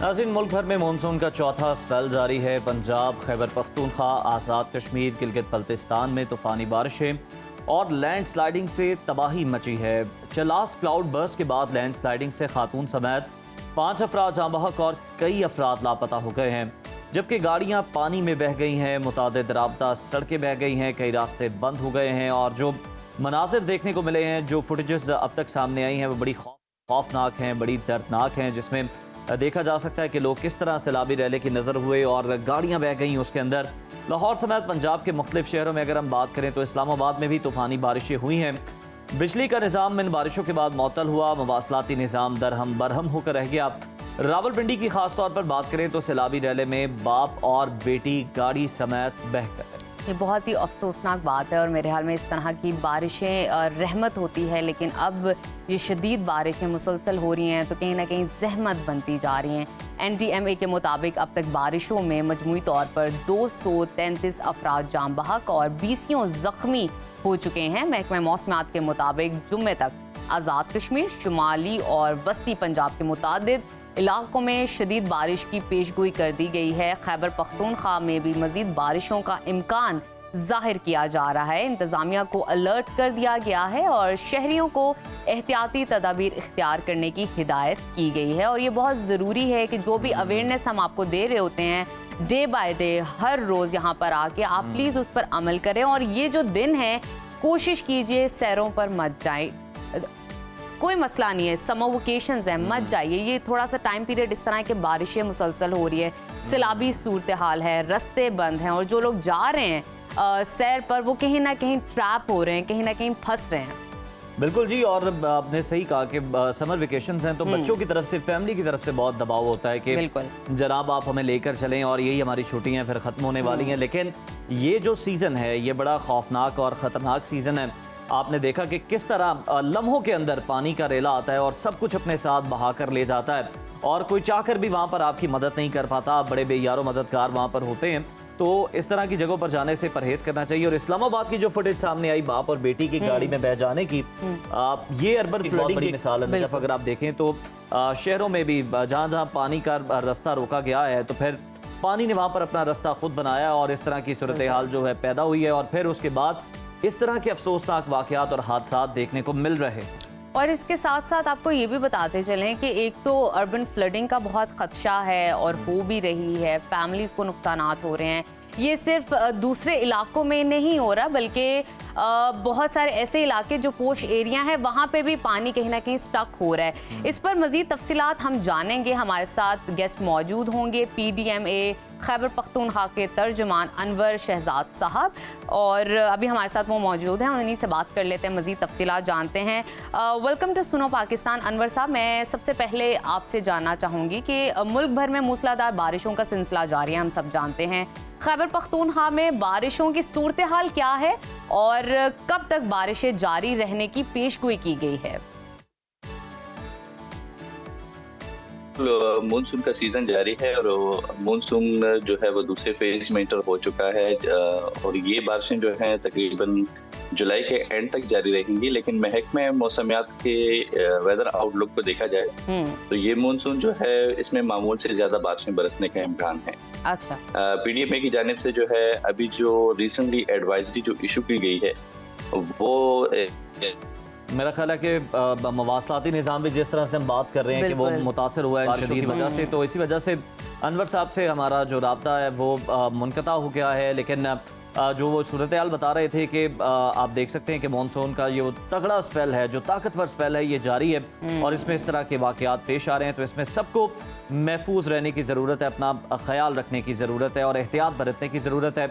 नाज़रीन, मुल्क भर में मानसून का चौथा स्पेल जारी है। पंजाब, खैबर पख्तूनख्वा, आज़ाद कश्मीर, गिलगित बल्तिस्तान में तूफ़ानी बारिशें और लैंड स्लाइडिंग से तबाही मची है। चलास क्लाउड बर्स्ट के बाद लैंड स्लाइडिंग से खातून समेत 5 अफराद जाँ बहक और कई अफराद लापता हो गए हैं, जबकि गाड़ियाँ पानी में बह गई हैं, मुतादिद राब्ता सड़कें बह गई हैं, कई रास्ते बंद हो गए हैं और जो मनाजिर देखने को मिले हैं, जो फुटेजेस अब तक सामने आई हैं, वो बड़ी खौफनाक हैं, बड़ी दर्दनाक हैं, जिसमें देखा जा सकता है कि लोग किस तरह सैलाबी रैली की नज़र हुए और गाड़ियाँ बह गई उसके अंदर। लाहौर समेत पंजाब के मुख्तलिफ शहरों में अगर हम बात करें तो इस्लामाबाद में भी तूफ़ानी बारिशें हुई हैं। बिजली का निज़ाम इन बारिशों के बाद मुअत्तल हुआ, मवासलाती निज़ाम दरहम बरहम होकर रह गया। रावलपिंडी की खास तौर पर बात करें तो सैलाबी रैली में बाप और बेटी गाड़ी समेत बह गए। ये बहुत ही अफसोसनाक बात है और मेरे ख्याल में इस तरह की बारिशें रहमत होती है, लेकिन अब ये शदीद बारिशें मुसलसल हो रही हैं तो कहीं ना कहीं जहमत बनती जा रही हैं। NDMA के मुताबिक अब तक बारिशों में मजमूई तौर पर 233 अफराद जाँ बहक और 20 ज़ख्मी हो चुके हैं। महकमा मौसमियात के मुताबिक जुम्मे तक आज़ाद कश्मीर, शुमाली और वस्ती पंजाब के मुतादिद इलाकों में शदीद बारिश की पेशगोई कर दी गई है। खैबर पख्तूनख्वा में भी मजीद बारिशों का इम्कान जाहिर किया जा रहा है। इंतज़ामिया को अलर्ट कर दिया गया है और शहरियों को एहतियाती तदाबीर इख्तियार करने की हिदायत की गई है। और ये बहुत ज़रूरी है कि जो भी अवेयरनेस हम आपको दे रहे होते हैं डे बाय डे, हर रोज़ यहाँ पर आके आप प्लीज़ उस पर अमल करें। और ये जो दिन है कोशिश कीजिए सैरों पर मत जाए, कोई मसला नहीं है, समर वेकेशंस है, मत जाइए। ये थोड़ा सा टाइम पीरियड इस तरह के बारिशें मुसलसल हो रही है, सैलाबी सूरत हाल है, रास्ते बंद हैं और जो लोग जा रहे हैं सैर पर वो कहीं ना कहीं ट्रैप हो रहे हैं, कहीं ना कहीं फंस रहे हैं। बिल्कुल जी, और आपने सही कहा कि समर वेकेशंस हैं तो बच्चों की तरफ से, फैमिली की तरफ से बहुत दबाव होता है कि जनाब आप हमें लेकर चलें और यही हमारी छुट्टियां फिर ख़त्म होने वाली हैं। लेकिन ये जो सीज़न है ये बड़ा खौफनाक और ख़तरनाक सीज़न है। आपने देखा कि किस तरह लम्हों के अंदर पानी का रेला आता है और सब कुछ अपने साथ बहा कर ले जाता है और कोई चाहकर भी वहाँ पर आपकी मदद नहीं कर पाता। बड़े बेयारो मददगार वहाँ पर होते हैं, तो इस तरह की जगहों पर जाने से परहेज करना चाहिए। और इस्लामाबाद की जो फुटेज सामने आई बाप और बेटी की गाड़ी में बह जाने की, ये अर्बन फ्लडिंग की मिसाल है। अगर आप देखें तो शहरों में भी जहाँ जहाँ पानी का रास्ता रोका गया है तो फिर पानी ने वहाँ पर अपना रास्ता खुद बनाया और इस तरह की सूरत हाल जो है पैदा हुई है और फिर उसके बाद इस तरह के अफसोसनाक वाकयात और हादसात देखने को मिल रहे हैं। और इसके साथ साथ आपको ये भी बताते चलें कि एक तो अर्बन फ्लडिंग का बहुत खदशा है और हो भी रही है, फैमिलीज़ को नुकसानात हो रहे हैं। ये सिर्फ दूसरे इलाकों में नहीं हो रहा बल्कि बहुत सारे ऐसे इलाके जो पोश एरिया हैं वहाँ पे भी पानी कहीं ना कहीं स्टक हो रहा है। इस पर मज़ीद तफसीलात हम जानेंगे। हमारे साथ गेस्ट मौजूद होंगे PDMA खैबर पख्तूनख्वा के तर्जुमान अनवर शहजाद साहब, और अभी हमारे साथ वो मौजूद हैं, उन्हीं से बात कर लेते हैं, मज़ीद तफसीलात जानते हैं। वेलकम टू सुनो पाकिस्तान। अनवर साहब, मैं सबसे पहले आपसे जानना चाहूँगी कि मुल्क भर में मूसलाधार बारिशों का सिलसिला जारी है, हम सब जानते हैं। खैबर पख्तूनख्वा में बारिशों की सूरत हाल क्या है और कब तक बारिशें जारी रहने की पेशगोई की गई है? मानसून का सीजन जारी है और मानसून जो है वो दूसरे फेज में एंटर हो चुका है और ये बारिशें जो हैं तकरीबन जुलाई के एंड तक जारी रहेंगी। लेकिन महकमे मौसमियात के वेदर आउटलुक को देखा जाए तो ये मानसून जो है इसमें मामूल से ज्यादा बारिशें बरसने का इम्कान है। अच्छा, PDMA की जानिब से जो है अभी जो रिसेंटली एडवाइजरी जो इशू की गई है वो मेरा ख्याल है कि मवासलाती निज़ाम भी जिस तरह से हम बात कर रहे हैं कि वो मुतासर हुआ है बारिशों की वजह से, तो इसी वजह से अनवर साहब से हमारा जो राब्ता है वो मुनक़ता हो गया है। लेकिन जो वो सूरत हाल बता रहे थे कि आप देख सकते हैं कि मानसून का ये तगड़ा स्पेल है, जो ताकतवर स्पेल है, ये जारी है और इसमें इस तरह के वाक़यात पेश आ रहे हैं। तो इसमें सबको महफूज रहने की ज़रूरत है, अपना ख्याल रखने की ज़रूरत है और एहतियात बरतने की ज़रूरत है।